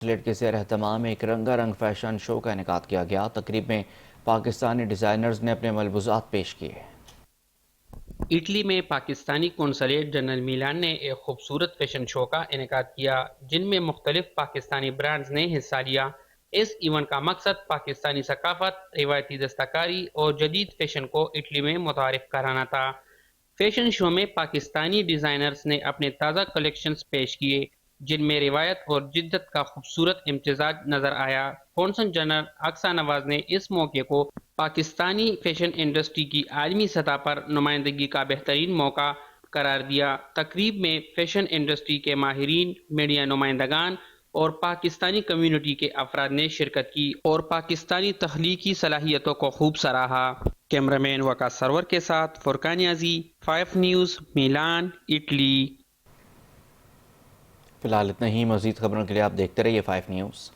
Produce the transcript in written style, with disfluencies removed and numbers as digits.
کنسولیٹ کے زیر اہتمام ایک رنگا رنگ فیشن شو کا انعقاد کیا گیا۔ تقریب میں پاکستانی ڈیزائنرز نے اپنے ملبوسات پیش کیے۔ اٹلی میں پاکستانی قونصلیٹ جنرل میلان نے ایک خوبصورت فیشن شو کا انعقاد کیا جن میں مختلف پاکستانی برانڈز نے حصہ لیا۔ اس ایونٹ کا مقصد پاکستانی ثقافت، روایتی دستکاری اور جدید فیشن کو اٹلی میں متعارف کرانا تھا۔ فیشن شو میں پاکستانی ڈیزائنرز نے اپنے تازہ کلیکشنز پیش کیے جن میں روایت اور جدت کا خوبصورت امتزاج نظر آیا۔ قونصل جنرل اقصی نواز نے اس موقع کو پاکستانی فیشن انڈسٹری کی عالمی سطح پر نمائندگی کا بہترین موقع قرار دیا۔ تقریب میں فیشن انڈسٹری کے ماہرین، میڈیا نمائندگان اور پاکستانی کمیونٹی کے افراد نے شرکت کی اور پاکستانی تخلیقی صلاحیتوں کو خوب سراہا۔ کیمرامین وقاص سرور کے ساتھ فرقان نیازی، 5 نیوز، میلان، اٹلی۔ فی الحال اتنا ہی، مزید خبروں کے لیے آپ دیکھتے رہیے 5 نیوز۔